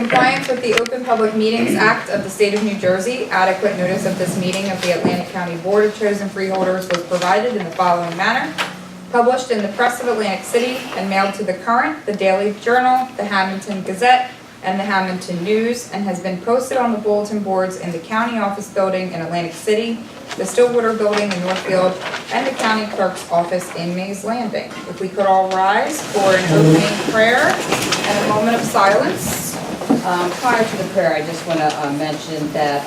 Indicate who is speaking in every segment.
Speaker 1: compliance with the Open Public Meetings Act of the State of New Jersey, adequate notice of this meeting of the Atlantic County Board of Chosen Freeholders was provided in the following manner. Published in the Press of Atlantic City and mailed to the Current, the Daily Journal, the Hamilton Gazette, and the Hamilton News, and has been posted on the bulletin boards in the County Office Building in Atlantic City, the Stillwater Building in Northfield, and the County Clerk's Office in Mays Landing. If we could all rise for an opening prayer and a moment of silence.
Speaker 2: Prior to the prayer, I just want to mention that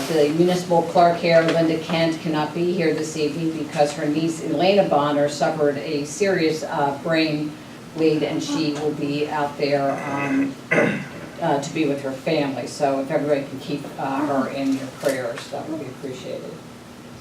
Speaker 2: the municipal clerk here, Linda Kent, cannot be here this evening because her niece, Elena Bonner, suffered a serious brain bleed, and she will be out there to be with her family. So if everybody can keep her in your prayers, that would be appreciated.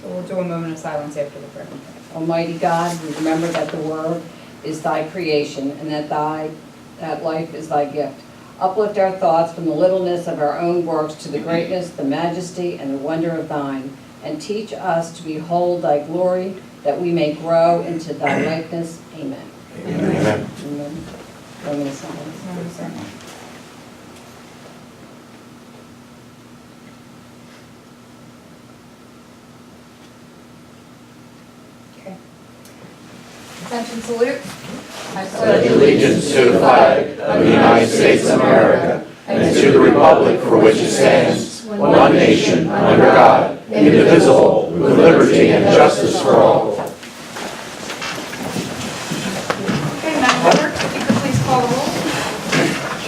Speaker 1: So we'll do a moment of silence after the prayer.
Speaker 2: Almighty God, we remember that the world is thy creation and that life is thy gift. Uplift our thoughts from the littleness of our own works to the greatness, the majesty, and the wonder of thine, and teach us to behold thy glory, that we may grow into thy likeness. Amen.
Speaker 3: Amen.
Speaker 2: Amen. Moment of silence.
Speaker 1: Okay. Attention salute. I
Speaker 3: Pledge allegiance to the flag of the United States of America and to the republic for which it stands, one nation, under God, indivisible, with liberty and justice for all.
Speaker 1: Okay, Madam Clerk, if you could please call the roll.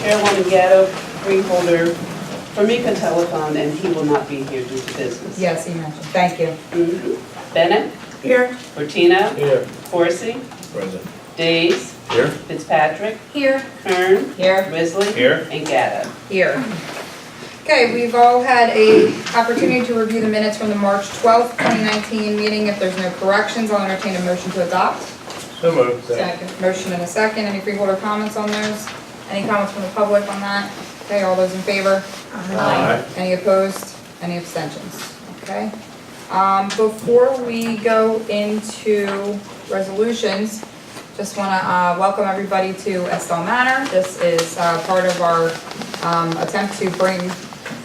Speaker 4: Chairwoman Gatto, freeholder, Famika telephone, and he will not be here due to business.
Speaker 1: Yes, you mentioned. Thank you.
Speaker 4: Bennett,
Speaker 1: Here.
Speaker 4: Fortino,
Speaker 3: Here.
Speaker 4: Corsi,
Speaker 3: Present.
Speaker 4: Days,
Speaker 3: Here.
Speaker 4: Fitzpatrick,
Speaker 1: Here.
Speaker 4: Kern,
Speaker 1: Here.
Speaker 4: Risley,
Speaker 3: Here.
Speaker 4: and Gatto.
Speaker 1: Here. Okay, we've all had a opportunity to review the minutes from the March 12th, 2019 meeting. If there's no corrections, I'll entertain a motion to adopt.
Speaker 3: So moved.
Speaker 1: Motion and a second. Any freeholder comments on those? Any comments from the public on that? Okay, all those in favor?
Speaker 3: Aye.
Speaker 1: Any opposed? Any abstentions? Okay. Before we go into resolutions, just want to welcome everybody to Estelle Manor. This is part of our attempt to bring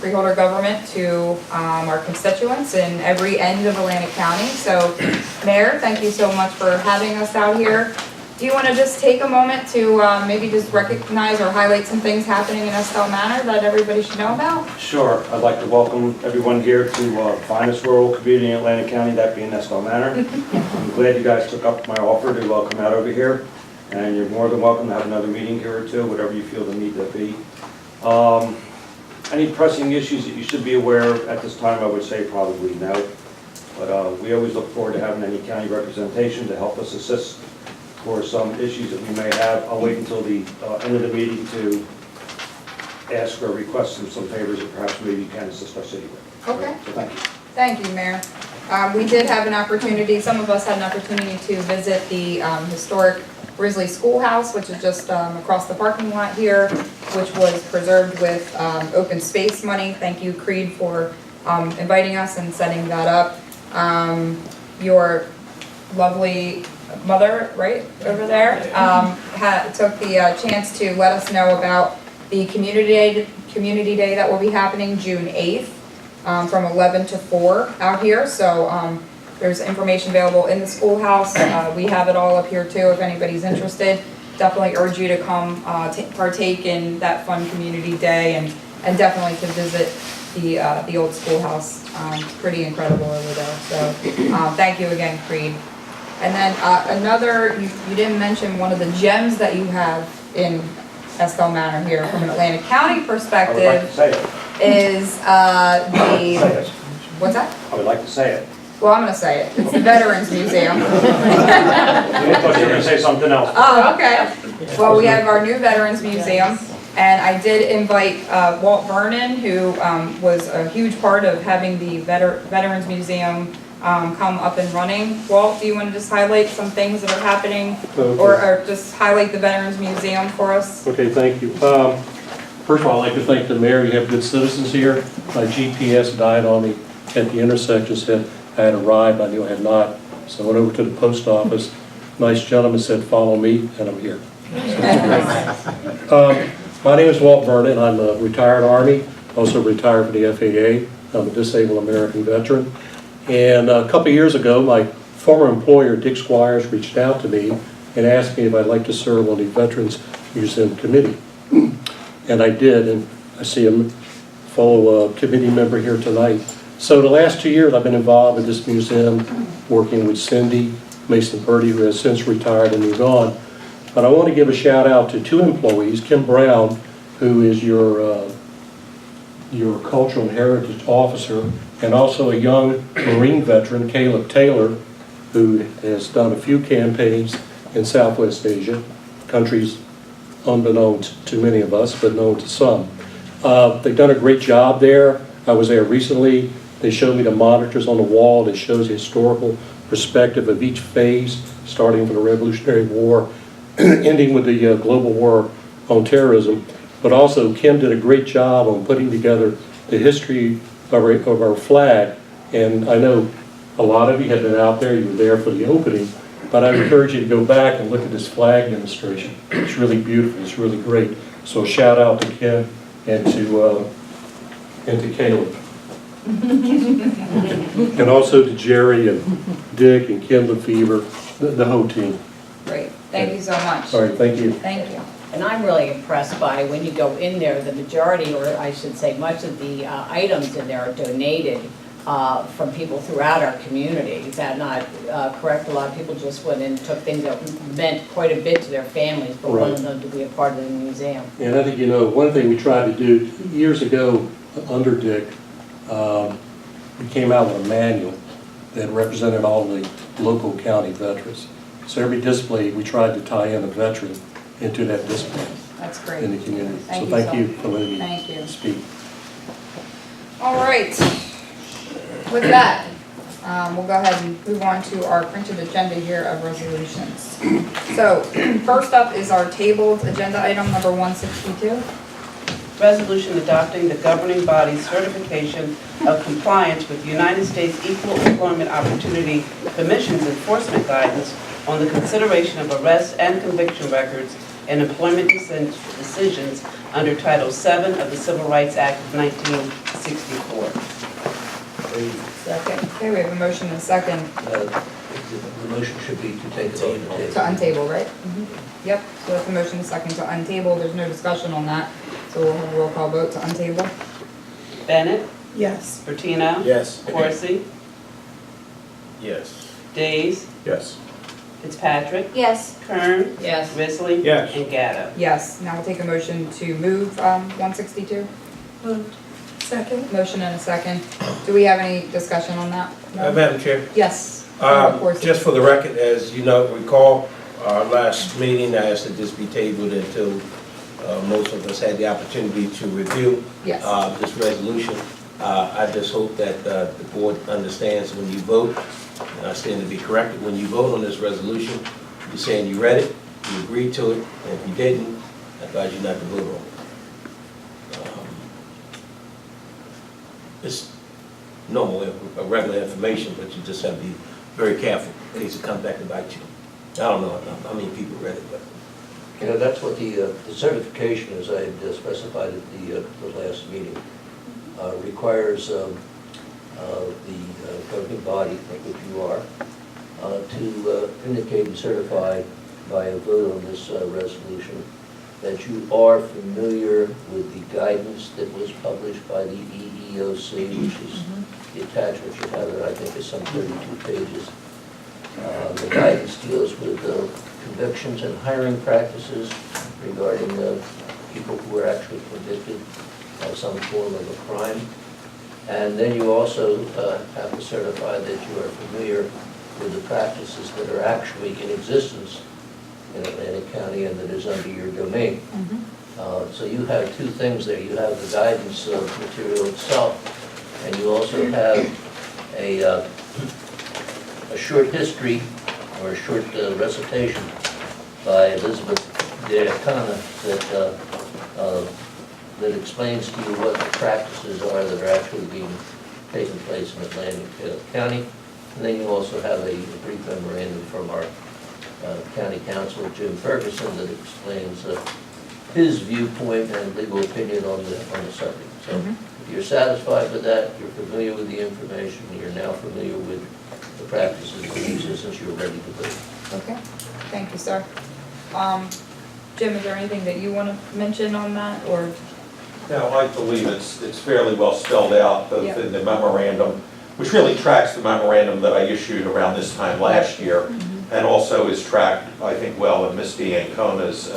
Speaker 1: freeholder government to our constituents in every end of Atlantic County. So, Mayor, thank you so much for having us out here. Do you want to just take a moment to maybe just recognize or highlight some things happening in Estelle Manor that everybody should know about?
Speaker 5: Sure. I'd like to welcome everyone here to the finest rural community in Atlantic County, that being Estelle Manor. I'm glad you guys took up my offer to come out over here, and you're more than welcome to have another meeting here or two, whatever you feel the need to be. Any pressing issues that you should be aware of at this time, I would say probably no. But we always look forward to having any county representation to help us assist for some issues that we may have. I'll wait until the end of the meeting to ask or request some favors that perhaps maybe you can assist our city with.
Speaker 1: Okay.
Speaker 5: So thank you.
Speaker 1: Thank you, Mayor. We did have an opportunity, some of us had an opportunity to visit the historic Risley Schoolhouse, which is just across the parking lot here, which was preserved with open space money. Thank you, Creed, for inviting us and setting that up. Your lovely mother, right, over there, took the chance to let us know about the community day that will be happening June 8th from 11 to 4 out here. So there's information available in the schoolhouse. We have it all up here too if anybody's interested. Definitely urge you to come partake in that fun community day and definitely to visit the old schoolhouse. It's pretty incredible over there. So thank you again, Creed. And then another, you didn't mention one of the gems that you have in Estelle Manor here from an Atlantic County
Speaker 5: I would like to
Speaker 1: perspective
Speaker 5: say it.
Speaker 1: is what's that?
Speaker 5: I would like to say it.
Speaker 1: Well, I'm going to say it. It's the Veterans Museum.
Speaker 5: I thought you were going to say something else.
Speaker 1: Oh, okay. Well, we have our new Veterans Museum. And I did invite Walt Vernon, who was a huge part of having the Veterans Museum come up and running. Walt, do you want to just highlight some things that are happening or just highlight the Veterans Museum for us?
Speaker 6: Okay, thank you. First of all, I'd like to thank the mayor. You have good citizens here. My GPS died on me at the intersection, said I had arrived. I knew I had not. So I went over to the post office. Nice gentleman said, follow me, and I'm here. My name is Walt Vernon. I'm a retired Army, also retired from the FAA. I'm a disabled American veteran. And a couple of years ago, my former employer, Dick Squires, reached out to me and asked me if I'd like to serve on the Veterans Museum Committee. And I did, and I see a fellow committee member here tonight. So the last 2 years, I've been involved with this museum, working with Cindy Mason-Purdy, who has since retired and moved on. But I want to give a shout out to 2 employees, Kim Brown, who is your cultural and heritage officer, and also a young Marine veteran, Caleb Taylor, who has done a few campaigns in Southwest Asia, countries unbeknownst to many of us, but known to some. They've done a great job there. I was there recently. They showed me the monitors on the wall that shows the historical perspective of each phase, starting from the Revolutionary War, ending with the global war on terrorism. But also, Kim did a great job on putting together the history of our flag. And I know a lot of you have been out there, you were there for the opening, but I encourage you to go back and look at this flag demonstration. It's really beautiful, it's really great. So shout out to Kim and to Caleb. And also to Jerry and Dick and Kim Lefevre, the whole team.
Speaker 1: Great, thank you so much.
Speaker 6: All right, thank you.
Speaker 1: Thank you.
Speaker 2: And I'm really impressed by when you go in there, the majority, or I should say much of the items in there are donated from people throughout our community. Is that not correct? A lot of people just went and took things that meant quite a bit to their families, but wanted them to be a part of the museum.
Speaker 6: And I think, you know, one thing we tried to do years ago under Dick, we came out with a manual that represented all the local county veterans. So every display, we tried to tie in a veteran into that display
Speaker 1: That's great.
Speaker 6: in the community.
Speaker 1: Thank
Speaker 6: So
Speaker 1: you
Speaker 6: thank
Speaker 1: so
Speaker 6: you
Speaker 1: much.
Speaker 6: for letting me
Speaker 1: Thank you.
Speaker 6: speak.
Speaker 1: All right. With that, we'll go ahead and move on to our printed agenda here of resolutions. So first up is our tabled agenda item number 162.
Speaker 4: Resolution adopting the governing body's certification of compliance with United States Equal Employment Opportunity Commission's enforcement guidance on the consideration of arrest and conviction records and employment decisions under Title VII of the Civil Rights Act of 1964.
Speaker 1: Second. Okay, we have a motion and a second
Speaker 7: The motion should be to take it off the table.
Speaker 1: to untable, right? Yep, so that's a motion and a second to untable. There's no discussion on that. So we'll have a roll call vote to untable.
Speaker 4: Bennett,
Speaker 1: Yes.
Speaker 4: Bertino,
Speaker 7: Yes.
Speaker 4: Corsi,
Speaker 7: Yes.
Speaker 4: Days,
Speaker 3: Yes.
Speaker 4: Fitzpatrick,
Speaker 1: Yes.
Speaker 4: Kern,
Speaker 2: Yes.
Speaker 4: Risley,
Speaker 3: Yes.
Speaker 4: and Gatto.
Speaker 1: Yes, now we'll take a motion to move 162. Second. Motion and a second. Do we have any discussion on that? No?
Speaker 8: Madam Chair,
Speaker 1: Yes. Of course.
Speaker 8: just for the record, as you know, recall, our last meeting, I asked that this be tabled until most of us had the opportunity to review
Speaker 1: Yes.
Speaker 8: this resolution. I just hope that the board understands when you vote, and I stand to be corrected, when you vote on this resolution, you're saying you read it, you agreed to it, and if you didn't, I advise you not to vote on it. It's normal, regular information, but you just have to be very careful in case it comes back to bite you. I don't know how many people read it, but.
Speaker 7: You know, that's what the certification, as I had specified at the last meeting, requires the governing body, which you are, to indicate and certify by a vote on this resolution that you are familiar with the guidance that was published by the EEOC, which is the attachment you have there, I think is some 32 pages. The guidance deals with convictions and hiring practices regarding people who are actually convicted of some form of a crime. And then you also have to certify that you are familiar with the practices that are actually in existence in Atlantic County and that is under your domain. So you have two things there. You have the guidance material itself, and you also have a short history or a short recitation by Elizabeth Diacona that explains to you what the practices are that are actually being taken place in Atlantic County. And then you also have a brief memorandum from our County Counsel, Jim Ferguson, that explains his viewpoint and legal opinion on the subject. So
Speaker 1: Mhm.
Speaker 7: if you're satisfied with that, you're familiar with the information, you're now familiar with the practices and uses, since you're ready to vote.
Speaker 1: Okay, thank you, sir. Jim, is there anything that you want to mention on that, or?
Speaker 3: No, I believe it's fairly well spelled out, both in the memorandum, which really tracks the memorandum that I issued around this time last year, and also is tracked, I think, well in Ms. D'Ancona's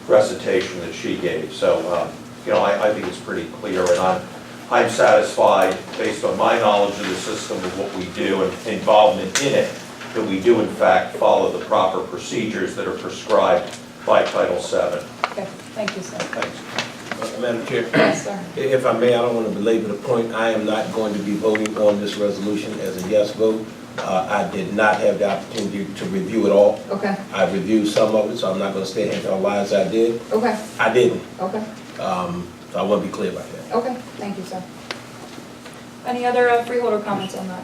Speaker 3: recitation that she gave. So, I think it's pretty clear, and I'm satisfied, based on my knowledge of the system of what we do and involvement in it, that we do in fact follow the proper procedures that are prescribed by Title VII.
Speaker 1: Okay, thank you, sir.
Speaker 3: Thanks.
Speaker 8: Madam Chair,
Speaker 1: Yes, sir.
Speaker 8: if I may, I don't want to belabor the point. I am not going to be voting on this resolution as a yes vote. I did not have the opportunity to review it all.
Speaker 1: Okay,
Speaker 8: I reviewed some of it, so I'm not going to stand here and tell lies I did.
Speaker 1: okay,
Speaker 8: I didn't.
Speaker 1: okay,
Speaker 8: So I want to be clear about that.
Speaker 1: okay, thank you, sir. Any other freeholder comments on that?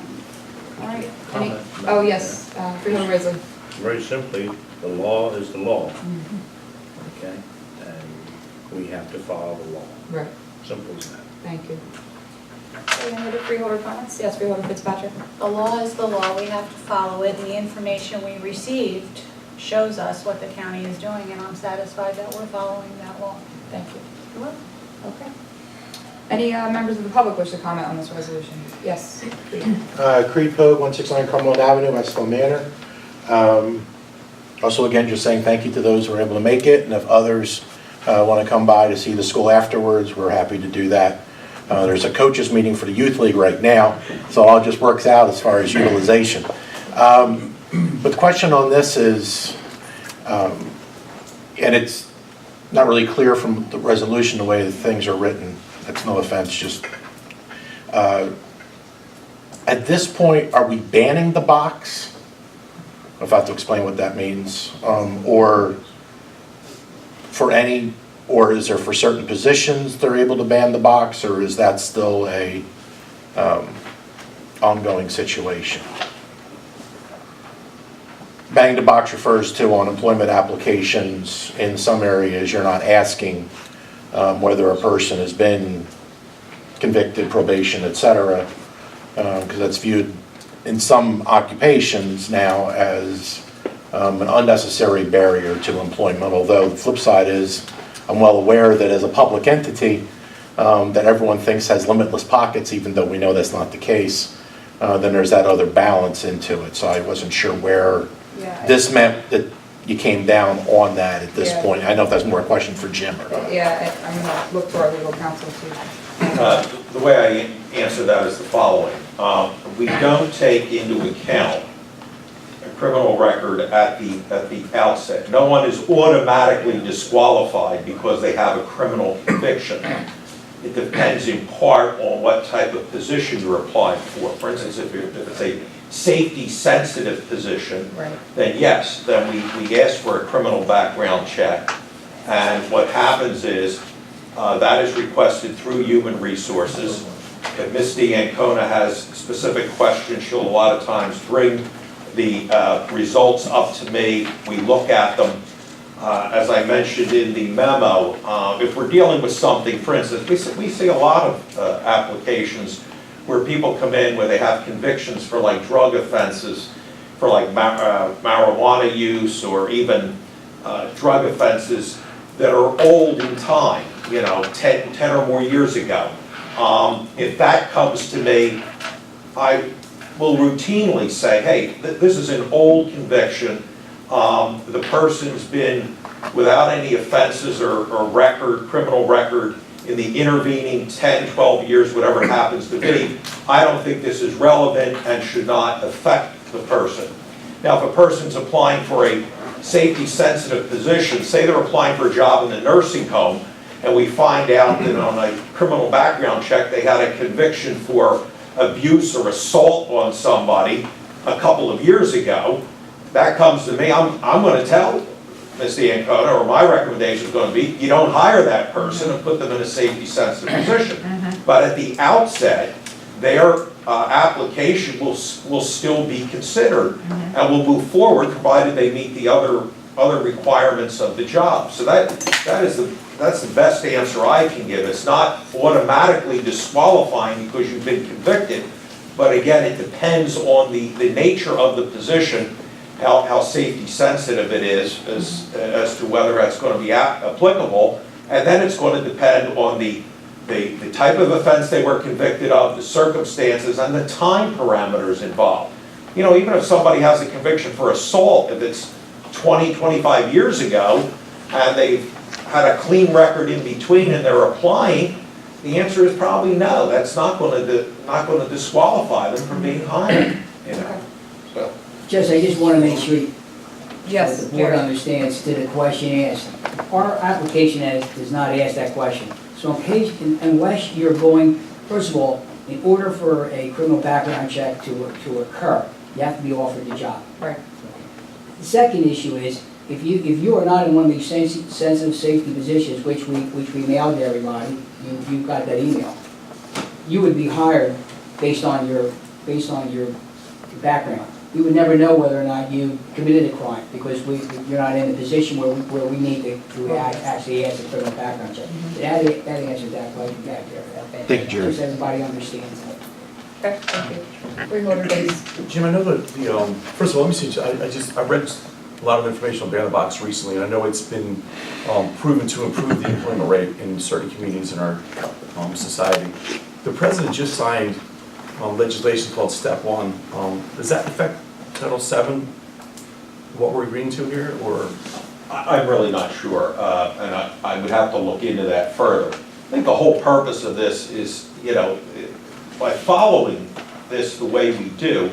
Speaker 1: All right. Any? Oh, yes, Freeholder Risley.
Speaker 9: Very simply, the law is the law, okay? And we have to follow the law.
Speaker 1: Right,
Speaker 9: Simple as that.
Speaker 1: thank you. Any other freeholder comments? Yes, Freeholder Fitzpatrick.
Speaker 10: The law is the law, we have to follow it, and the information we received shows us what the county is doing, and I'm satisfied that we're following that law.
Speaker 1: Thank you. Okay. Any members of the public wish to comment on this resolution? Yes.
Speaker 11: Creed Pogue, 169 Cumberland Avenue, Westville Manor. Also, again, just saying thank you to those who were able to make it, and if others want to come by to see the school afterwards, we're happy to do that. There's a coaches meeting for the youth league right now, so it all just works out as far as utilization. But the question on this is, and it's not really clear from the resolution the way that things are written. That's no offense, just at this point, are we banning the box? If I have to explain what that means, or for any, or is there for certain positions they're able to ban the box, or is that still a ongoing situation? Banning the box refers to on employment applications. In some areas, you're not asking whether a person has been convicted, probation, etc., because that's viewed in some occupations now as an unnecessary barrier to employment, although the flip side is I'm well aware that as a public entity that everyone thinks has limitless pockets, even though we know that's not the case, then there's that other balance into it. So I wasn't sure where this meant that you came down on that at this point. I know if that's more a question for Jim or not.
Speaker 1: Yeah, I'm going to look to our legal counsel too.
Speaker 3: The way I answer that is the following. We don't take into account a criminal record at the outset. No one is automatically disqualified because they have a criminal conviction. It depends in part on what type of position you're applying for. For instance, if it's a safety-sensitive position, then yes, then we ask for a criminal background check. And what happens is that is requested through Human Resources. If Ms. D'Ancona has specific questions, she'll a lot of times bring the results up to me. We look at them. As I mentioned in the memo, if we're dealing with something, for instance, we see a lot of applications where people come in where they have convictions for like drug offenses, for like marijuana use, or even drug offenses that are old in time, 10 or more years ago. If that comes to me, I will routinely say, hey, this is an old conviction. The person's been without any offenses or criminal record in the intervening 10, 12 years, whatever it happens to be. I don't think this is relevant and should not affect the person. Now, if a person's applying for a safety-sensitive position, say they're applying for a job in the nursing home, and we find out that on a criminal background check they had a conviction for abuse or assault on somebody a couple of years ago, that comes to me, I'm going to tell Ms. D'Ancona, or my recommendation is going to be, you don't hire that person and put them in a safety-sensitive position. But at the outset, their application will still be considered and will move forward provided they meet the other
Speaker 12: other requirements of the job. So that's the best answer I can give. It's not automatically disqualifying because you've been convicted, but again, it depends on the nature of the position, how safety sensitive it is as to whether that's going to be applicable, and then it's going to depend on the type of offense they were convicted of, the circumstances, and the time parameters involved. You know, even if somebody has a conviction for assault, if it's 20, 25 years ago, and they've had a clean record in between and they're applying, the answer is probably no. That's not going to disqualify them from being hired. You know, so.
Speaker 13: Jesse, I just want to make sure
Speaker 1: Yes,
Speaker 13: the board
Speaker 1: Jerry.
Speaker 13: understands to the question asked. Our application does not ask that question. So unless you're going, first of all, in order for a criminal background check to occur, you have to be offered the job.
Speaker 1: Right.
Speaker 13: The second issue is, if you are not in one of these sensitive safety positions, which we mailed to everybody, you got that email, you would be hired based on your background. We would never know whether or not you committed a crime, because you're not in a position where we need to actually ask a criminal background check. That answers that question back there.
Speaker 11: Thank you, Jerry.
Speaker 13: Just so everybody understands that.
Speaker 1: Okay, thank you. Freeholder days.
Speaker 14: Jim, I know that first of all, let me see, I read a lot of information on Ban the Box recently, and I know it's been proven to improve the employment rate in certain communities in our society. The president just signed legislation called Step 1. Does that affect Title 7, what we're agreeing to here, or?
Speaker 12: I'm really not sure, and I would have to look into that further. I think the whole purpose of this is, you know, by following this the way we do,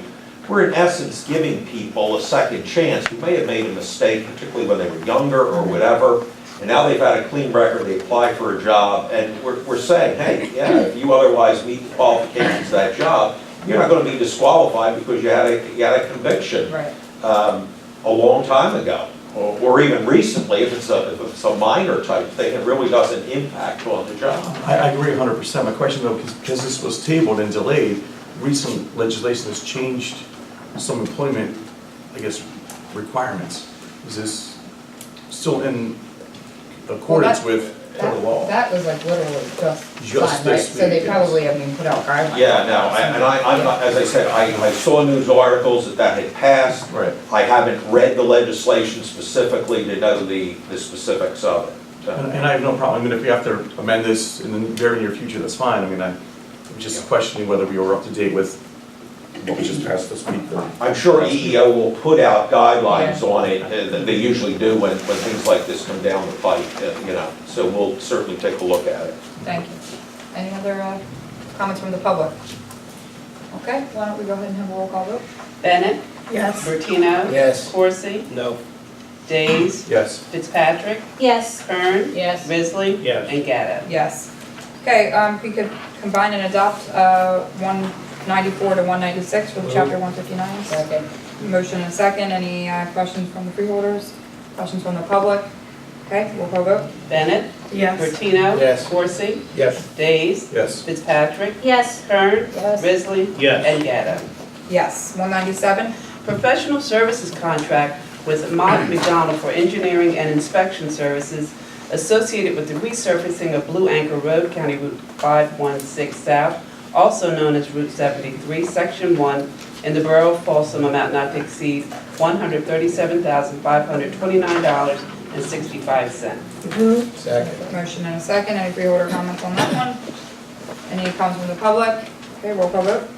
Speaker 12: we're in essence giving people a second chance who may have made a mistake, particularly when they were younger or whatever, and now they've had a clean record, they apply for a job, and we're saying, hey, yeah, if you otherwise meet the qualifications of that job, you're not going to be disqualified because you had a conviction
Speaker 1: Right.
Speaker 12: A long time ago, or even recently, if it's a minor type thing, it really doesn't impact on the job.
Speaker 14: I agree 100%. My question though, because this was tabled and delayed, recent legislation has changed some employment, I guess, requirements. Is this still in accordance with federal law?
Speaker 1: That was like literally just signed, right?
Speaker 14: this
Speaker 1: So they
Speaker 14: week,
Speaker 1: probably
Speaker 14: yes.
Speaker 1: haven't even put out guidelines.
Speaker 12: Yeah, no, I'm not, as I said, I saw news articles that had passed.
Speaker 14: Right.
Speaker 12: I haven't read the legislation specifically to know the specifics of it. So.
Speaker 14: And I have no problem. I mean, if we have to amend this in the very near future, that's fine. I mean, I'm just questioning whether we were up to date with what was just passed this week.
Speaker 12: I'm sure EEO will put out guidelines on it, they usually do when things like this come down the pipe, you know, so we'll certainly take a look at it.
Speaker 1: Thank you. Any other comments from the public? Okay, why don't we go ahead and have a roll call vote?
Speaker 4: Bennett?
Speaker 10: Yes.
Speaker 4: Bertino?
Speaker 7: Yes.
Speaker 4: Corsi?
Speaker 8: No.
Speaker 4: Days?
Speaker 14: Yes.
Speaker 4: Fitzpatrick?
Speaker 10: Yes.
Speaker 4: Kern?
Speaker 2: Yes.
Speaker 4: Risley?
Speaker 9: Yes.
Speaker 4: And Gatto.
Speaker 1: Yes. Okay, if we could combine and adopt 194 to 196 for the Chapter 159.
Speaker 2: Second.
Speaker 1: Motion and a second. Any questions from the freeholders? Questions from the public? Okay, roll call vote.
Speaker 4: Bennett?
Speaker 10: Yes.
Speaker 4: Bertino?
Speaker 7: Yes.
Speaker 4: Corsi?
Speaker 8: Yes.
Speaker 4: Days?
Speaker 14: Yes.
Speaker 4: Fitzpatrick?
Speaker 10: Yes.
Speaker 4: Kern?
Speaker 2: Yes.
Speaker 4: Risley?
Speaker 9: Yes.
Speaker 4: And Gatto.
Speaker 1: Yes. 197.
Speaker 4: Professional services contract with Mott McDonald for engineering and inspection services associated with the resurfacing of Blue Anchor Road, County Route 516 South, also known as Route 73, Section 1, in the Borough of Folsom, amount not to exceed $137,529.65.
Speaker 7: Second.
Speaker 1: Motion and a second. Any freeholder comments on that one? Any comments from the public? Okay, roll call vote.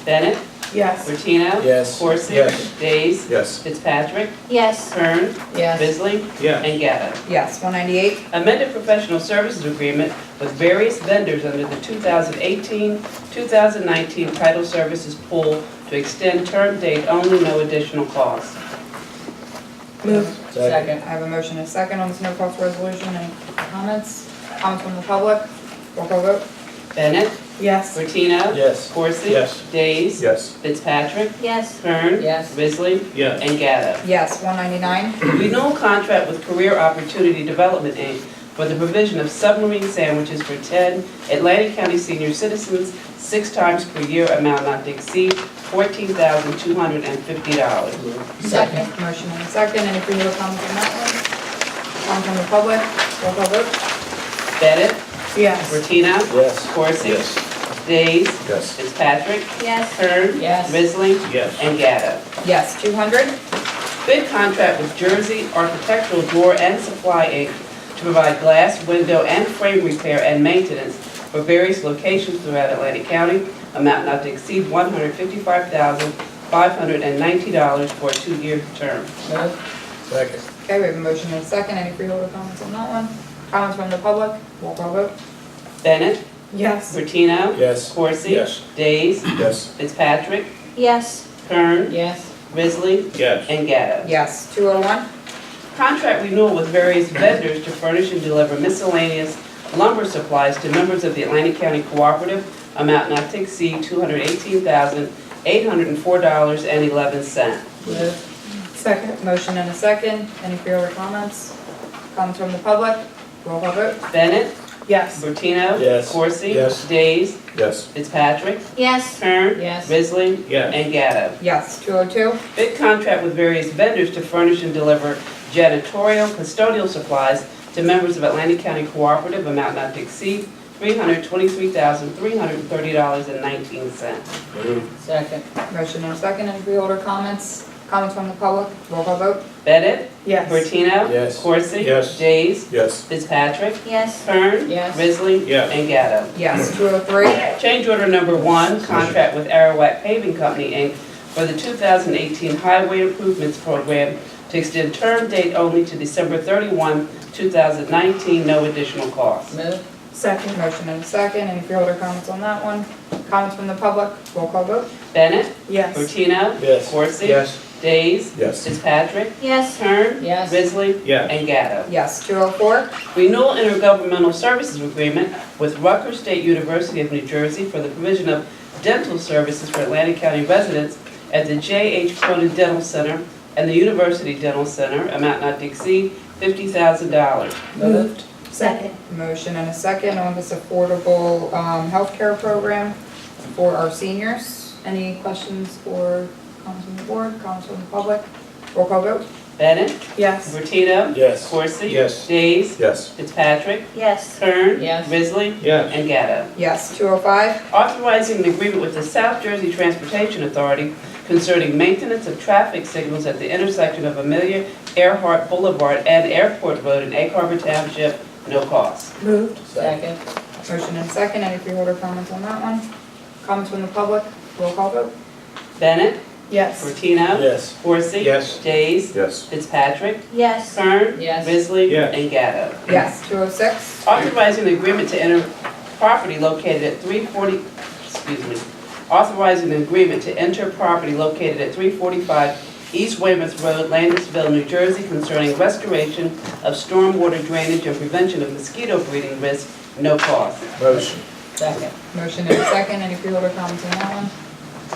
Speaker 4: Bennett?
Speaker 10: Yes.
Speaker 4: Bertino?
Speaker 7: Yes.
Speaker 4: Corsi?
Speaker 7: Yes.
Speaker 4: Days?
Speaker 14: Yes.
Speaker 4: Fitzpatrick?
Speaker 10: Yes.
Speaker 4: Kern?
Speaker 2: Yes.
Speaker 4: Bisley?
Speaker 9: Yes.
Speaker 4: And Gatto.
Speaker 1: Yes. 198.
Speaker 4: Amended professional services agreement with various vendors under the 2018-2019 title services pool to extend term date only, no additional cost.
Speaker 1: Move.
Speaker 2: Second.
Speaker 1: I have a motion and a second on this no cost resolution. Any comments? Comments from the public? Roll call vote.
Speaker 4: Bennett?
Speaker 10: Yes.
Speaker 4: Bertino?
Speaker 7: Yes.
Speaker 4: Corsi?
Speaker 9: Yes.
Speaker 4: Days?
Speaker 14: Yes.
Speaker 4: Fitzpatrick?
Speaker 10: Yes.
Speaker 4: Kern?
Speaker 2: Yes.
Speaker 4: Risley?
Speaker 9: Yes.
Speaker 4: And Gatto.
Speaker 1: Yes. 199.
Speaker 4: Renewal contract with Career Opportunity Development, Inc. for the provision of submarine sandwiches for 10 Atlantic County senior citizens 6 times per year, amount not to exceed $14,250.
Speaker 2: Second.
Speaker 1: Motion and a second. Any further comments on that one? Comments from the public? Roll call vote.
Speaker 4: Bennett?
Speaker 10: Yes.
Speaker 4: Bertino?
Speaker 8: Yes.
Speaker 4: Corsi?
Speaker 8: Yes.
Speaker 4: Days?
Speaker 14: Yes.
Speaker 4: Fitzpatrick?
Speaker 10: Yes.
Speaker 4: Kern?
Speaker 2: Yes.
Speaker 4: Risley?
Speaker 9: Yes.
Speaker 4: And Gatto.
Speaker 1: Yes. 200.
Speaker 4: Bid contract with Jersey Architectural Door and Supply Inc. to provide glass, window, and frame repair and maintenance for various locations throughout Atlantic County, amount not to exceed $155,590 for a 2-year term.
Speaker 2: Move.
Speaker 8: Second.
Speaker 1: Okay, we have a motion and a second. Any freeholder comments on that one? Comments from the public? Roll call vote.
Speaker 4: Bennett?
Speaker 10: Yes.
Speaker 4: Bertino?
Speaker 8: Yes.
Speaker 4: Corsi?
Speaker 8: Yes.
Speaker 4: Days?
Speaker 14: Yes.
Speaker 4: Fitzpatrick?
Speaker 10: Yes.
Speaker 4: Kern?
Speaker 2: Yes.
Speaker 4: Risley?
Speaker 9: Yes.
Speaker 4: And Gatto.
Speaker 1: Yes. 201.
Speaker 4: Contract renewal with various vendors to furnish and deliver miscellaneous lumber supplies to members of the Atlantic County Cooperative, amount not to exceed $218,804.11.
Speaker 2: Move.
Speaker 1: Second. Motion and a second. Any further comments? Comments from the public? Roll call vote.
Speaker 4: Bennett?
Speaker 10: Yes.
Speaker 4: Bertino?
Speaker 8: Yes.
Speaker 4: Corsi?
Speaker 8: Yes.
Speaker 4: Days?
Speaker 14: Yes.
Speaker 4: Fitzpatrick?
Speaker 10: Yes.
Speaker 4: Kern?
Speaker 2: Yes.
Speaker 4: Risley?
Speaker 9: Yes.
Speaker 4: And Gatto.
Speaker 1: Yes. 202.
Speaker 4: Bid contract with various vendors to furnish and deliver janitorial custodial supplies to members of Atlantic County Cooperative, amount not to exceed $323,330.19.
Speaker 8: Move.
Speaker 2: Second.
Speaker 1: Motion and a second. Any freeholder comments? Comments from the public? Roll call vote.
Speaker 4: Bennett?
Speaker 10: Yes.
Speaker 4: Bertino?
Speaker 8: Yes.
Speaker 4: Corsi?
Speaker 8: Yes.
Speaker 4: Days?
Speaker 14: Yes.
Speaker 4: Fitzpatrick?
Speaker 10: Yes.
Speaker 4: Kern?
Speaker 2: Yes.
Speaker 4: Risley?
Speaker 9: Yes.
Speaker 4: And Gatto.
Speaker 1: Yes. 203.
Speaker 4: Change order number 1, contract with Arawak Paving Company, Inc. for the 2018 Highway Improvements Program to extend term date only to December 31, 2019, no additional cost.
Speaker 2: Move.
Speaker 10: Second.
Speaker 1: Motion and a second. Any freeholder comments on that one? Comments from the public? Roll call vote.
Speaker 4: Bennett?
Speaker 10: Yes.
Speaker 4: Bertino?
Speaker 8: Yes.
Speaker 4: Corsi?
Speaker 8: Yes.
Speaker 4: Days?
Speaker 14: Yes.
Speaker 4: Fitzpatrick?
Speaker 10: Yes.
Speaker 4: Kern?
Speaker 2: Yes.
Speaker 4: Risley?
Speaker 9: Yes.
Speaker 4: And Gatto.
Speaker 1: Yes. 204.
Speaker 4: Renewal intergovernmental services agreement with Rutgers State University of New Jersey for the provision of dental services for Atlantic County residents at the J.H. Cronin Dental Center and the University Dental Center, amount not to exceed $50,000.
Speaker 2: Moved.
Speaker 10: Second.
Speaker 1: Motion and a second on this affordable healthcare program for our seniors. Any questions or comments from the board? Comments from the public? Roll call vote.
Speaker 4: Bennett?
Speaker 10: Yes.
Speaker 4: Bertino?
Speaker 8: Yes.
Speaker 4: Corsi?
Speaker 8: Yes.
Speaker 4: Days?
Speaker 14: Yes.
Speaker 4: Fitzpatrick?
Speaker 10: Yes.
Speaker 4: Kern?
Speaker 2: Yes.
Speaker 4: Risley?
Speaker 9: Yes.
Speaker 4: And Gatto.
Speaker 1: Yes. 205.
Speaker 4: Authorizing an agreement with the South Jersey Transportation Authority concerning maintenance of traffic signals at the intersection of Amelia Earhart Boulevard and Airport Road in Egg Harbor Township, no cost.
Speaker 10: Moved.
Speaker 2: Second.
Speaker 1: Motion and second. Any freeholder comments on that one? Comments from the public? Roll call vote.
Speaker 4: Bennett?
Speaker 10: Yes.
Speaker 4: Bertino?
Speaker 8: Yes.
Speaker 4: Corsi?
Speaker 8: Yes.
Speaker 4: Days?
Speaker 14: Yes.
Speaker 4: Fitzpatrick?
Speaker 10: Yes.
Speaker 4: Kern?
Speaker 2: Yes.
Speaker 4: Risley?
Speaker 9: Yes.
Speaker 4: And Gatto.
Speaker 1: Yes. 206.
Speaker 4: Authorizing an agreement to enter property located at authorizing an agreement to enter property located at 345 East Weymouth Road, Landisville, New Jersey, concerning restoration of stormwater drainage and prevention of mosquito breeding risk, no cost.
Speaker 8: Motion.
Speaker 2: Second.
Speaker 1: Motion and a second. Any freeholder comments on that one?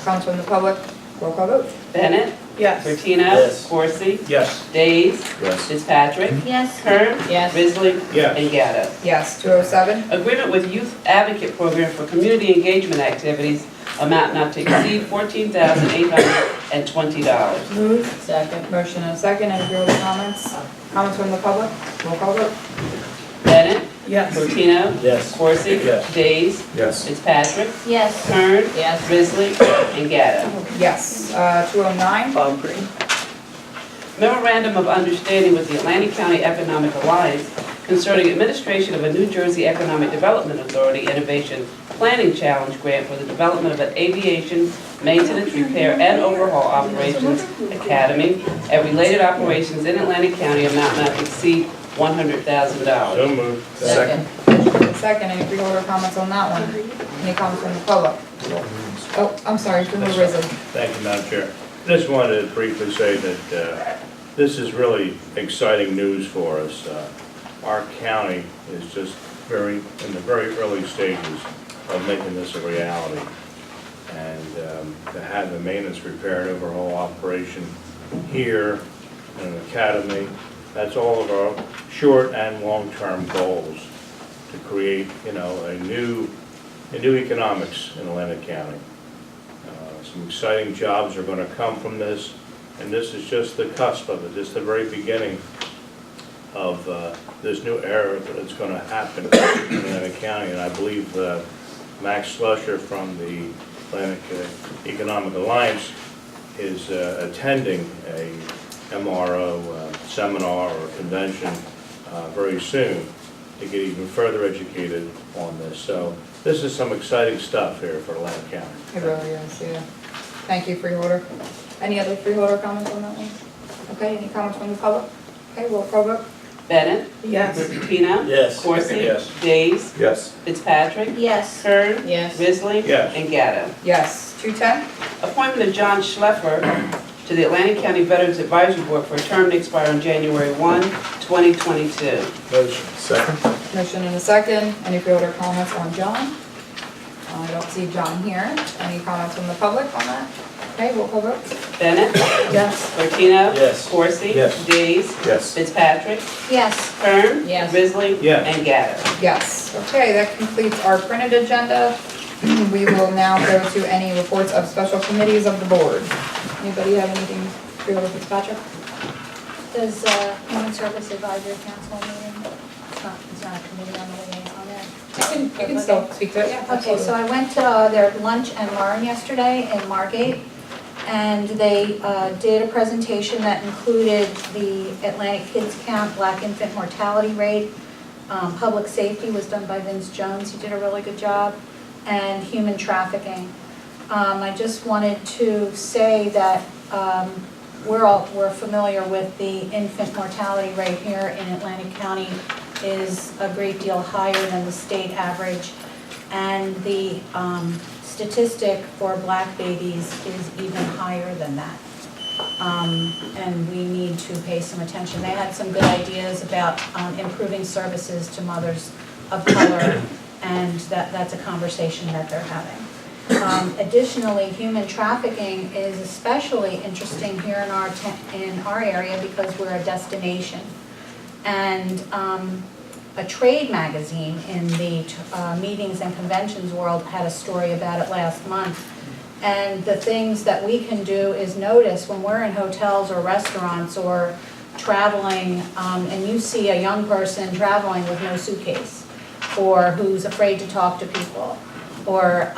Speaker 1: Comments from the public? Roll call vote.
Speaker 4: Bennett?
Speaker 10: Yes.
Speaker 4: Bertino?
Speaker 8: Yes.
Speaker 4: Corsi?
Speaker 8: Yes.
Speaker 4: Days?
Speaker 14: Yes.
Speaker 4: Fitzpatrick?
Speaker 10: Yes.
Speaker 4: Kern?
Speaker 2: Yes.
Speaker 4: Risley?
Speaker 9: Yes.
Speaker 4: And Gatto.
Speaker 1: Yes. 207.
Speaker 4: Agreement with Youth Advocate Program for Community Engagement Activities, amount not to exceed $14,820.
Speaker 10: Moved.
Speaker 2: Second.
Speaker 1: Motion and a second. Any freeholder comments? Comments from the public? Roll call vote.
Speaker 4: Bennett?
Speaker 10: Yes.
Speaker 4: Bertino?
Speaker 8: Yes.
Speaker 4: Corsi?
Speaker 8: Yes.
Speaker 4: Days?
Speaker 14: Yes.
Speaker 4: Fitzpatrick?
Speaker 10: Yes.
Speaker 4: Kern?
Speaker 2: Yes.
Speaker 4: Risley? And Gatto.
Speaker 1: Yes. 209.
Speaker 4: Memorandum of Understanding with the Atlantic County Economic Alliance concerning administration of a New Jersey Economic Development Authority Innovation Planning Challenge Grant for the development of an aviation maintenance, repair, and overhaul operations academy and related operations in Atlantic County, amount not to exceed $100,000.
Speaker 9: So moved.
Speaker 2: Second.
Speaker 1: Motion and a second. Any freeholder comments on that one? Any comments from the public? Oh, I'm sorry. Freeholder Risley.
Speaker 9: Thank you, Madam Chair. Just wanted to briefly say that this is really exciting news for us. Our county is just in the very early stages of making this a reality. And to have the maintenance, repair, and overhaul operation here in an academy That's all of our short and long-term goals to create, you know, a new economics in Atlantic County. Some exciting jobs are going to come from this, and this is just the cusp of it, just the very beginning of this new era that's going to happen in Atlantic County. And I believe Max Slusher from the Atlantic Economic Alliance is attending a MRO seminar or convention very soon to get even further educated on this. So this is some exciting stuff here for Atlantic County.
Speaker 1: It really is, yeah. Thank you, Freeholder. Any other Freeholder comments on that one? Okay, any comments from the public? Okay, roll call vote.
Speaker 4: Bennett?
Speaker 10: Yes.
Speaker 4: Pino?
Speaker 8: Yes.
Speaker 4: Corsi?
Speaker 8: Yes.
Speaker 4: Days?
Speaker 14: Yes.
Speaker 4: Fitzpatrick?
Speaker 10: Yes.
Speaker 4: Kern?
Speaker 2: Yes.
Speaker 4: Risley?
Speaker 9: Yes.
Speaker 4: And Gatto.
Speaker 1: Yes. 210?
Speaker 4: Appointment of John Schleffer to the Atlantic County Veterans Advisory Board for a term to expire on January 1, 2022.
Speaker 14: Motion. Second?
Speaker 1: Motion and a second. Any Freeholder comments on John? I don't see John here. Any comments from the public on that? Okay, roll call vote.
Speaker 4: Bennett?
Speaker 1: Yes.
Speaker 4: Martino?
Speaker 8: Yes.
Speaker 4: Corsi?
Speaker 14: Yes.
Speaker 4: Days?
Speaker 14: Yes.
Speaker 4: Fitzpatrick?
Speaker 10: Yes.
Speaker 4: Kern?
Speaker 2: Yes.
Speaker 4: Risley?
Speaker 9: Yes.
Speaker 4: And Gatto.
Speaker 1: Yes. Okay, that completes our printed agenda. We will now go to any reports of special committees of the board. Anybody have anything, Freeholder Fitzpatrick?
Speaker 10: Does Human Service Advisory Council meeting? It's not a committee on the liaison there.
Speaker 1: You can still speak to it, yeah.
Speaker 10: Okay, so I went to their lunch and learn yesterday in Margate, and they did a presentation that included the Atlantic Kids Count, Black infant mortality rate, public safety was done by Vince Jones, he did a really good job, and human trafficking. I just wanted to say that we're familiar with the infant mortality rate here in Atlantic County is a great deal higher than the state average, and the statistic for black babies is even higher than that. And we need to pay some attention. They had some good ideas about improving services to mothers of color, and that's a conversation that they're having. Additionally, human trafficking is especially interesting here in our area because we're a destination. And a trade magazine in the meetings and conventions world had a story about it last month. And the things that we can do is notice when we're in hotels or restaurants or traveling, and you see a young person traveling with no suitcase, or who's afraid to talk to people, or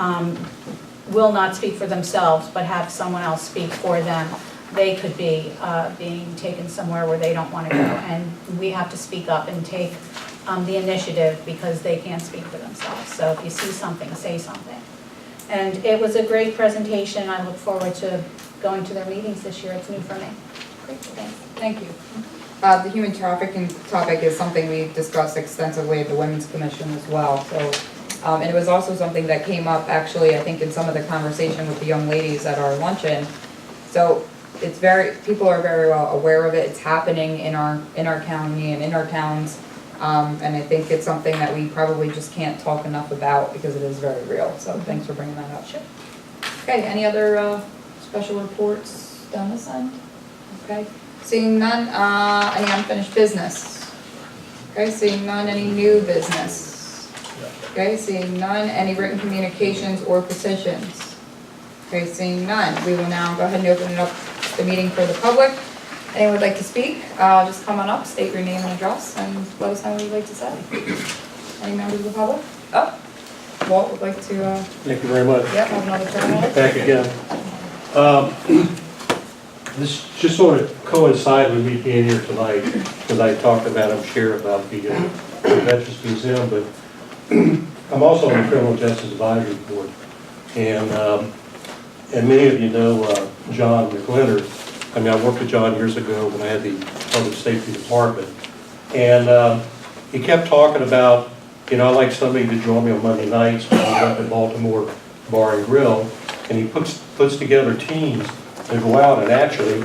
Speaker 10: will not speak for themselves but have someone else speak for them. They could be being taken somewhere where they don't want to go, and we have to speak up and take the initiative because they can't speak for themselves. So if you see something, say something. And it was a great presentation. I look forward to going to their meetings this year. It's new for me. Great, thanks.
Speaker 1: Thank you. The human trafficking topic is something we discussed extensively at the Women's Commission as well. So, and it was also something that came up actually, I think, in some of the conversation with the young ladies at our luncheon. So it's people are very well aware of it. It's happening in our county and in our towns. And I think it's something that we probably just can't talk enough about because it is very real. So thanks for bringing that up. Sure. Okay, any other special reports down this end? Okay, seeing none, any unfinished business? Okay, seeing none, any new business? Okay, seeing none, any written communications or petitions? Okay, seeing none, we will now go ahead and open it up the meeting for the public. Anyone would like to speak, just come on up, state your name and address, and let us know what you'd like to say. Any members of the public? Oh, Walt would like to,
Speaker 6: Thank you very much.
Speaker 1: yep, have another turn on it.
Speaker 6: Back again. This just sort of coincided with me being here tonight, because I talked about, I'm sure, about the Veterans Museum, but I'm also on the Criminal Justice Advisory Board. And many of you know John McLeonard. I mean, I worked with John years ago when I had the Public Safety Department. And he kept talking about, you know, I like somebody to join me on Monday nights when I'm up at Baltimore Bar and Grill. And he puts together teams that go out and actually,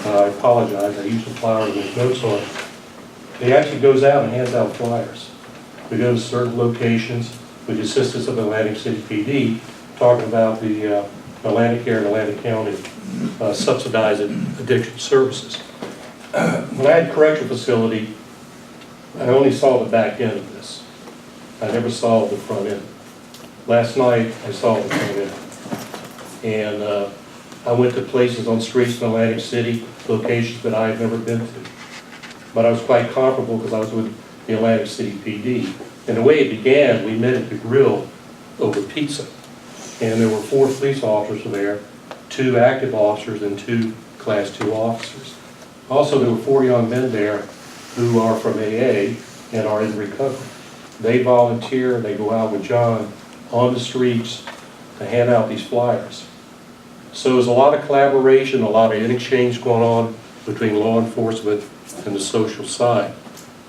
Speaker 6: I apologize, I used the flyer with notes on it. He actually goes out and hands out flyers. We go to certain locations with the assistance of Atlantic City PD, talking about the Atlantic Care and Atlantic County subsidized addiction services. When I had correctional facility, I only saw the back end of this. I never saw the front end. Last night, I saw the front end. And I went to places on streets in Atlantic City, locations that I had never been to. But I was quite comfortable because I was with the Atlantic City PD. And the way it began, we met at the grill over pizza. And there were 4 police officers there, 2 active officers and 2 Class 2 officers. Also, there were 4 young men there who are from AA and are in recovery. They volunteer, and they go out with John on the streets to hand out these flyers. So there's a lot of collaboration, a lot of exchange going on between law enforcement and the social side.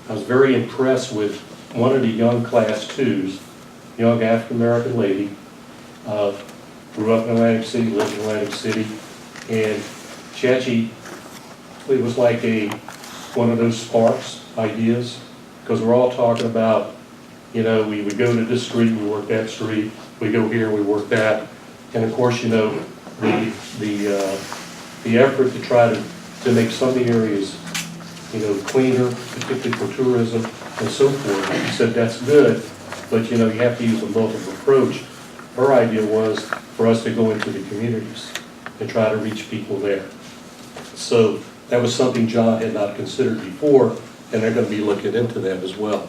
Speaker 6: I was very impressed with one of the young Class 2s, young African-American lady, grew up in Atlantic City, lived in Atlantic City, and she actually, it was like one of those sparks ideas, because we're all talking about, you know, we would go to this street, we work that street, we go here, we work that, and of course, you know, the effort to try to make some of the areas, you know, cleaner, particularly for tourism and so forth. He said that's good, but you know, you have to use a multiple approach. Her idea was for us to go into the communities and try to reach people there. So that was something John had not considered before, and they're going to be looking into that as well.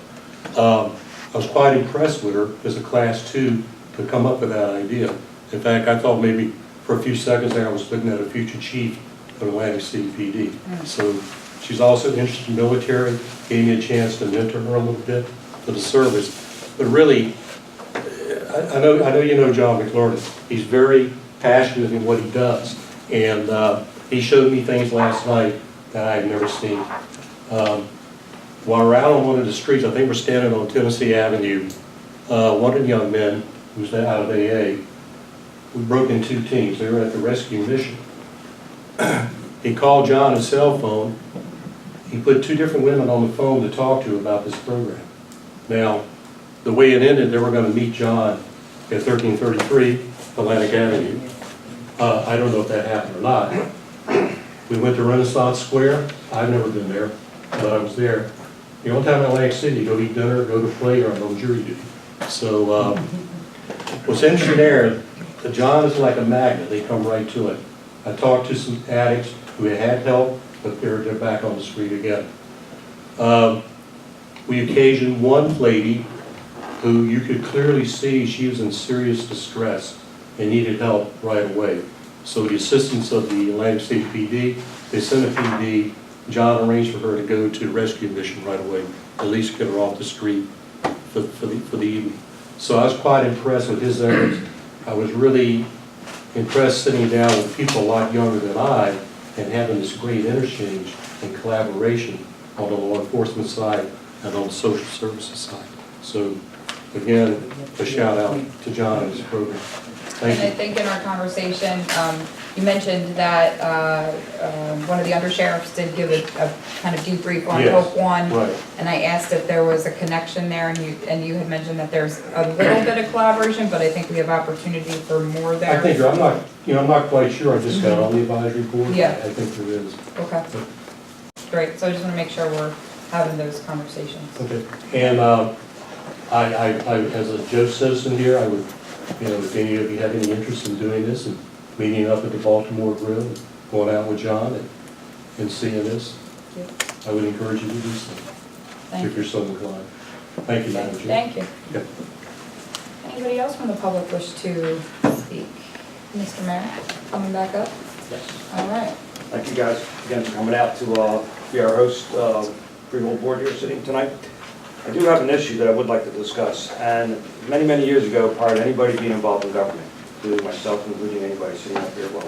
Speaker 6: I was quite impressed with her as a Class 2 to come up with that idea. In fact, I thought maybe for a few seconds there I was looking at a future chief of Atlantic City PD. So she's also interested in military, gave me a chance to mentor her a little bit for the service. But really, I know you know John McLaurin. He's very passionate in what he does. And he showed me things last night that I had never seen. While we're out on one of the streets, I think we're standing on Tennessee Avenue, one of the young men who's out of AA, we broke in 2 teams. They were at the rescue mission. He called John his cell phone. He put 2 different women on the phone to talk to about this program. Now, the way it ended, they were going to meet John at 1333 Atlantic Avenue. I don't know if that happened or not. We went to Renaissance Square. I've never been there, but I was there. The only time in Atlantic City, go eat dinner, go to play, or I'm on jury duty. So what's interesting there, John is like a magnet. They come right to it. I talked to some addicts who had help, but they're back on the street again. We occasioned one lady who you could clearly see she was in serious distress and needed help right away. So the assistance of the Atlantic City PD, they sent a PD. John arranged for her to go to the rescue mission right away, at least get her off the street for the evening. So I was quite impressed with his efforts. I was really impressed sitting down with people a lot younger than I and having this great interchange and collaboration on the law enforcement side and on the social services side. So again, a shout out to John and his program. Thank you.
Speaker 1: And I think in our conversation, you mentioned that one of the undersheriffs did give a kind of debrief on
Speaker 6: Yes,
Speaker 1: Hope One.
Speaker 6: right.
Speaker 1: And I asked if there was a connection there, and you had mentioned that there's a little bit of collaboration, but I think we have opportunity for more there.
Speaker 6: I think I'm not quite sure. I just got on the advisory board.
Speaker 1: Yeah.
Speaker 6: I think there is.
Speaker 1: Okay. Great. So I just want to make sure we're having those conversations.
Speaker 6: Okay. And I, as a Joe citizen here, I would, you know, if any of you have any interest in doing this and meeting up at the Baltimore Grill, and going out with John and seeing this,
Speaker 1: Yeah.
Speaker 6: I would encourage you to do so,
Speaker 1: Thank
Speaker 6: if you're so inclined. Thank you, Madam Chair.
Speaker 1: Thank you.
Speaker 6: Yeah.
Speaker 1: Anybody else from the public wish to speak? Mr. Mayor, coming back up?
Speaker 5: Yes.
Speaker 1: All right.
Speaker 5: Thank you guys again for coming out to be our host, Freehold board here sitting tonight. I do have an issue that I would like to discuss, and many, many years ago, prior to anybody being involved in government, including myself, including anybody sitting up here, well,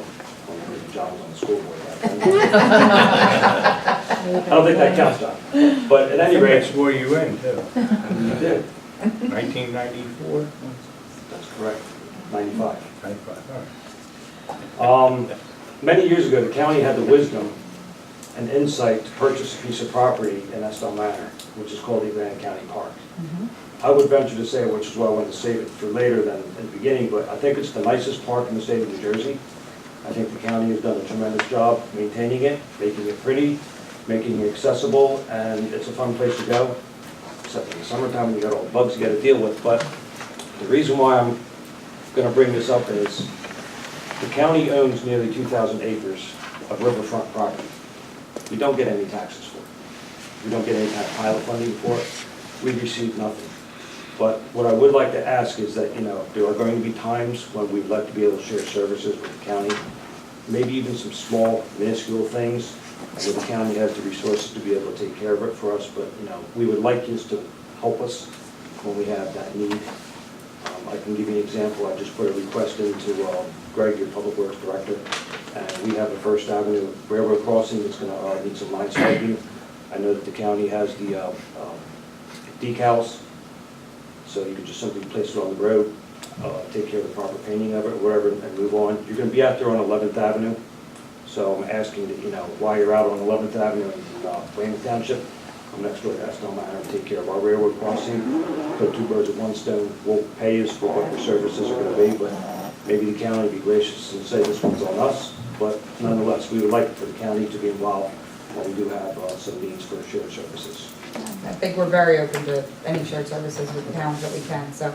Speaker 5: John was on the school board back then. I don't think that counts, John. But at any rate.
Speaker 9: That's where you in, too.
Speaker 5: You did.
Speaker 9: 1994?
Speaker 5: That's correct, 95.
Speaker 9: 95, all right.
Speaker 5: Many years ago, the county had the wisdom and insight to purchase a piece of property in Estill Manor, which is called the Atlantic County Park. I would venture to say, which is why I wanted to save it for later than in the beginning, but I think it's the nicest park in the state of New Jersey. I think the county has done a tremendous job maintaining it, making it pretty, making it accessible, and it's a fun place to go, except in the summertime when you got all the bugs you gotta deal with. But the reason why I'm gonna bring this up is the county owns nearly 2,000 acres of riverfront property. We don't get any taxes for it. We don't get any kind of pilot funding for it. We receive nothing. But what I would like to ask is that, there are going to be times when we'd like to be able to share services with the county, maybe even some small minuscule things where the county has the resources to be able to take care of it for us, but, we would like you to help us when we have that need. I can give you an example. I just put a request into Greg, your Public Works Director, and we have a First Avenue railroad crossing that's going to need some line striping. I know that the county has the decals, so you can just simply place it on the road, take care of the proper painting of it, or whatever, and move on. You're going to be out there on 11th Avenue, so I'm asking that, while you're out on 11th Avenue in Weymouth Township, come next door to Estelle Manor and take care of our railroad crossing. Put two birds with one stone. We'll pay you for what your services are going to be, but maybe the county would be gracious and say this one's on us. But nonetheless, we would like for the county to be involved when we do have some needs for shared services.
Speaker 1: I think we're very open to any shared services with the towns that we can, so.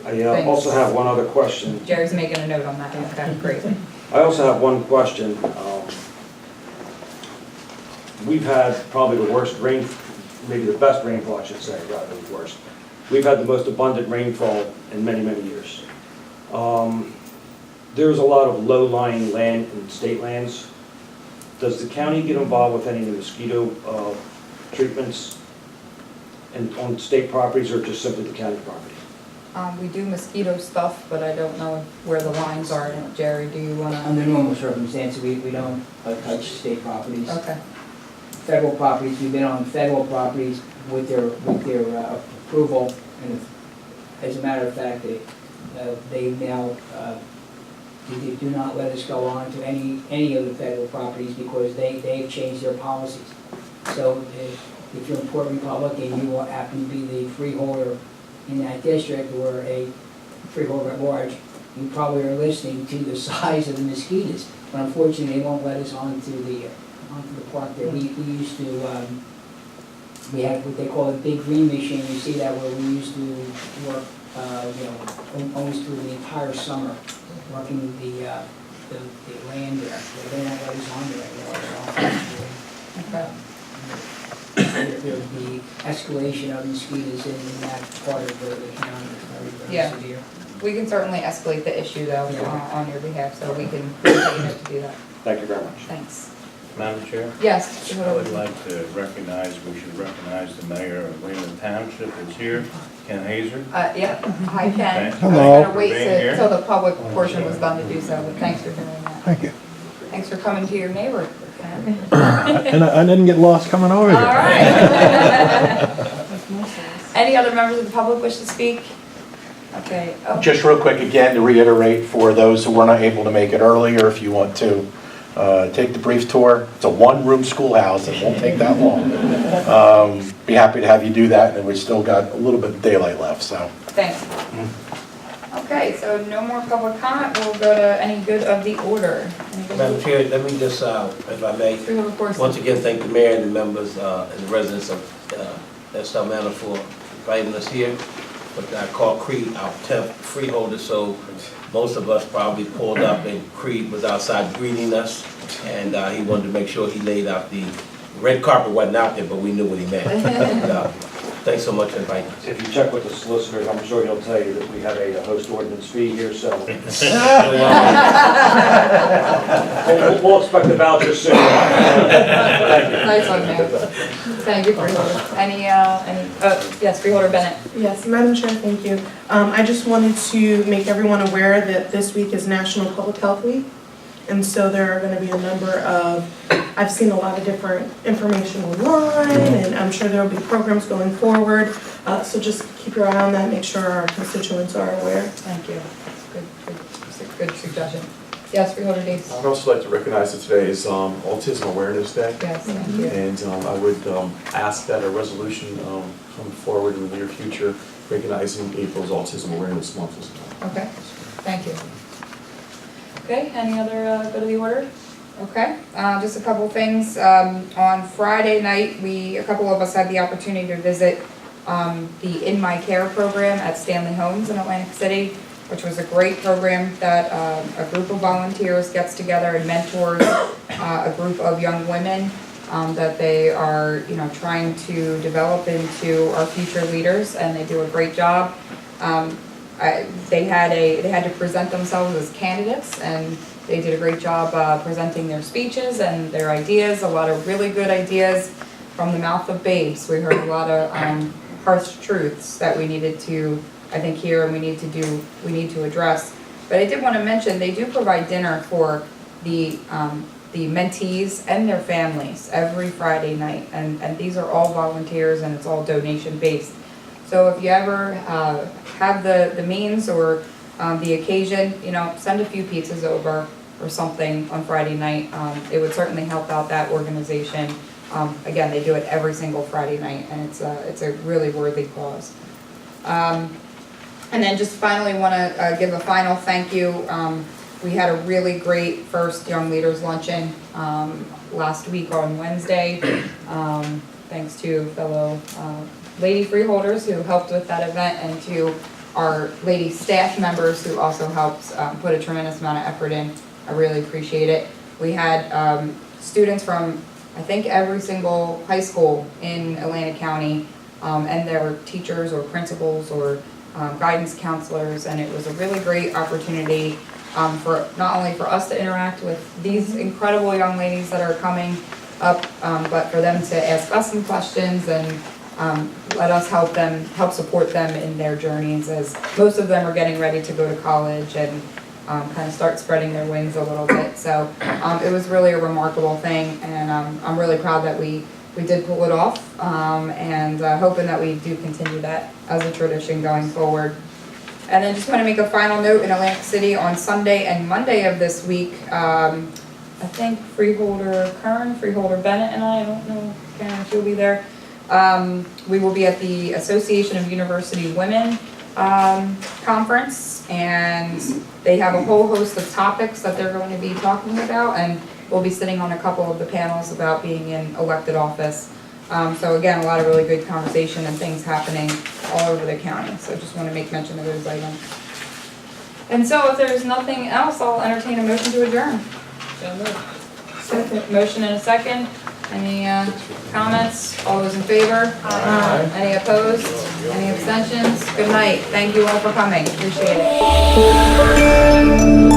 Speaker 5: I also have one other question.
Speaker 1: Jerry's making a note on that. Okay, great.
Speaker 5: I also have one question. We've had probably the worst rain, maybe the best rainfall, I should say, rather than the worst. We've had the most abundant rainfall in many, many years. There's a lot of low-lying land in state lands. Does the county get involved with any of the mosquito treatments on state properties, or just simply the county property?
Speaker 1: We do mosquito stuff, but I don't know where the lines are. Jerry, do you want to?
Speaker 13: Under normal circumstances, we don't touch state properties.
Speaker 1: Okay.
Speaker 13: Federal properties, we've been on federal properties with their approval, and as a matter of fact, they now they do not let us go on to any of the federal properties because they've changed their policies. So if you're in Port Republic and you happen to be the freeholder in that district or a freeholder at large, you probably are listening to the size of the mosquitoes. But unfortunately, they won't let us onto the park there. We used to, we had what they call a big green machine. You see that where we used to work, almost through the entire summer, working the land there. They don't let us on there anymore. There would be escalation of mosquitoes in that part of the county.
Speaker 1: Yeah.
Speaker 13: Severe.
Speaker 1: We can certainly escalate the issue though on your behalf, so we can take note to do that.
Speaker 5: Thank you very much.
Speaker 1: Thanks.
Speaker 9: Madam Chair?
Speaker 1: Yes.
Speaker 9: I would like to we should recognize the mayor of Weymouth Township is here, Ken Hazer.
Speaker 1: Yeah, hi Ken.
Speaker 9: Okay.
Speaker 1: I was going to wait till the public portion was done to do so, but thanks for doing that.
Speaker 15: Thank you.
Speaker 1: Thanks for coming to your neighborhood, Ken.
Speaker 15: And I didn't get lost coming over
Speaker 1: All
Speaker 15: here.
Speaker 1: right. Any other members of the public wish to speak? Okay. Oh.
Speaker 11: Just real quick again to reiterate for those who were not able to make it earlier, if you want to take the brief tour. It's a one-room schoolhouse. It won't take that long. Be happy to have you do that, and we've still got a little bit of daylight left. So.
Speaker 1: Thanks. Okay, so no more public comment. We'll go to any good of the order.
Speaker 8: Madam Chair, let me just, if I may, once again thank the mayor and the members and the residents of Estelle Manor for inviting us here. But I call Creed our 10th freeholder, so most of us probably pulled up and Creed was outside greeting us, and he wanted to make sure he laid out the red carpet. Wasn't out there, but we knew what he meant. Thanks so much for inviting us.
Speaker 5: If you check with the solicitor, I'm sure he'll tell you that we have a host ordinance fee here, so. We'll expect the voucher soon. Thank you.
Speaker 1: Nice one, Mayor. Thank you, Freeholder. Yes, Freeholder Bennett.
Speaker 16: Yes, Madam Chair, thank you. I just wanted to make everyone aware that this week is National Public Health Week. And so there are going to be a number of, I've seen a lot of different information online, and I'm sure there will be programs going forward. So just keep your eye on that, make sure our constituents are aware.
Speaker 1: Thank you. Good suggestion. Yes, Freeholder Dees.
Speaker 14: I'd also like to recognize that today is Autism Awareness Day.
Speaker 1: Yes, thank you.
Speaker 14: And I would ask that a resolution come forward in the near future recognizing April's Autism Awareness Month as well.
Speaker 1: Okay, thank you. Okay, any other good of the order? Okay, just a couple things. On Friday night, a couple of us had the opportunity to visit the In My Care program at Stanley Homes in Atlantic City, which was a great program that a group of volunteers gets together and mentors a group of young women that they are, trying to develop into our future leaders, and they do a great job. They had to present themselves as candidates, and they did a great job presenting their speeches and their ideas, a lot of really good ideas from the mouth of babes. We heard a lot of harsh truths that we needed to, I think, hear and we need to address. But I did want to mention, they do provide dinner for the mentees and their families every Friday night. And these are all volunteers and it's all donation based. So if you ever have the means or the occasion, send a few pizzas over or something on Friday night. It would certainly help out that organization. Again, they do it every single Friday night, and it's a really worthy cause. And then just finally want to give a final thank you. We had a really great first Young Leaders Luncheon last week on Wednesday. Thanks to fellow lady freeholders who helped with that event, and to our lady staff members who also helped put a tremendous amount of effort in. I really appreciate it. We had students from, I think, every single high school in Atlantic County, and their teachers or principals or guidance counselors, and it was a really great opportunity for not only for us to interact with these incredible young ladies that are coming up, but for them to ask us some questions and let us help support them in their journeys, as most of them are getting ready to go to college and kind of start spreading their wings a little bit. So it was really a remarkable thing, and I'm really proud that we did pull it off, and hoping that we do continue that as a tradition going forward. And then just want to make a final note, in Atlantic City on Sunday and Monday of this week, I think Freeholder Kern, Freeholder Bennett and I don't know, Karen, if you'll be there. We will be at the Association of University Women conference, and they have a whole host of topics that they're going to be talking about, and we'll be sitting on a couple of the panels about being in elected office. So again, a lot of really good conversation and things happening all over the county. So just want to make mention of those items. And so if there's nothing else, I'll entertain a motion to adjourn. Second. Motion and a second. Any comments? All those in favor? Aye. Any opposed? Any abstentions? Good night. Thank you all for coming. Appreciate it.